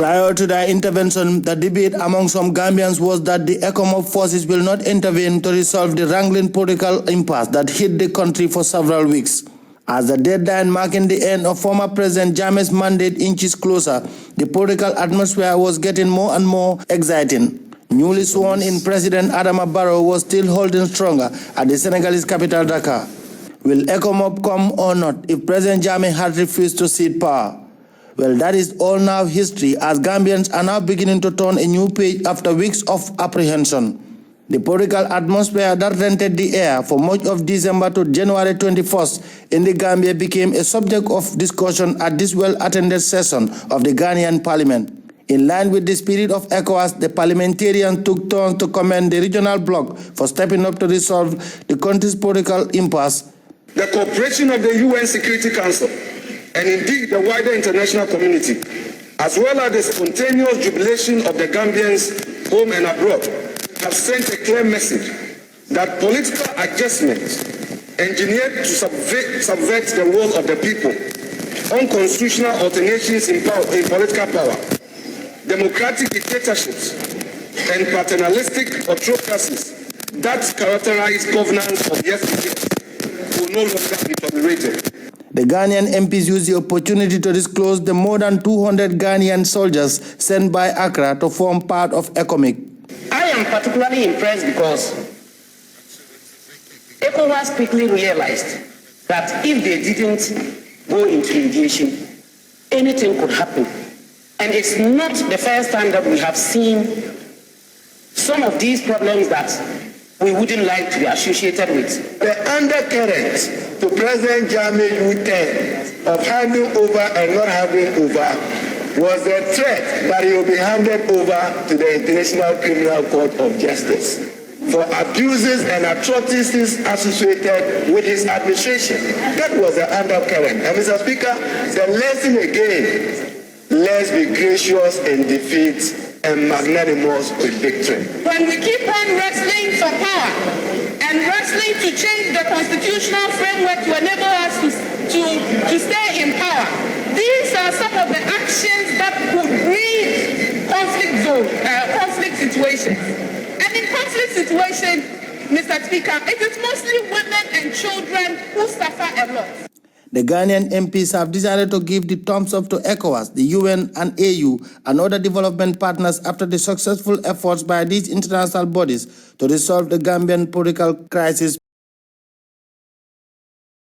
Prior to their intervention, the debate among some Gambians was that the Ecowas forces will not intervene to resolve the wrangling political impasse that hit the country for several weeks. As the deadline marking the end of former President Jammeh's mandate inches closer, the political atmosphere was getting more and more exciting. Newly sworn-in President Adama Barrow was still holding stronger at the Senegalese capital Dakar. Will Ecowas come or not if President Jammeh had refused to cede power? Well, that is all now history, as Gambians are now beginning to turn a new page after weeks of apprehension. The political atmosphere that rented the air for much of December to January 21st in the Gambia became a subject of discussion at this well-attended session of the Ghanaian Parliament. In line with the spirit of Ecowas, the parliamentarians took turns to commend the regional bloc for stepping up to resolve the country's political impasse. The cooperation of the UN Security Council and indeed the wider international community, as well as the spontaneous jubilation of the Gambians home and abroad, have sent a clear message that political adjustments engineered to subvert the will of the people, unconstitutional alternations in political power, democratic dictatorships, and paternalistic autocracies that characterize governance of yesterday will no longer be tolerated. The Ghanaian MPs used the opportunity to disclose the more than 200 Ghanaian soldiers sent by Accra to form part of ECOMIC. I am particularly impressed because Ecowas quickly realized that if they didn't go into mediation, anything could happen. And it's not the first time that we have seen some of these problems that we wouldn't like to be associated with. The undercurrent to President Jammeh's U-turn of handing over and not handing over was the threat that he will be handed over to the International Criminal Court of Justice for abuses and atrocities associated with his administration. That was the undercurrent. And Mr. Speaker, the lesson again, let's be gracious in defeat and magnanimous with victory. When we keep on wrestling for power and wrestling to change the constitutional framework to enable us to stay in power, these are some of the actions that could breed conflict situations. And in conflict situations, Mr. Speaker, it is mostly women and children who suffer a lot. The Ghanaian MPs have decided to give the thumbs up to ECOWAS, the UN and AU and other development partners after the successful efforts by these international bodies to resolve the Gambian political crisis.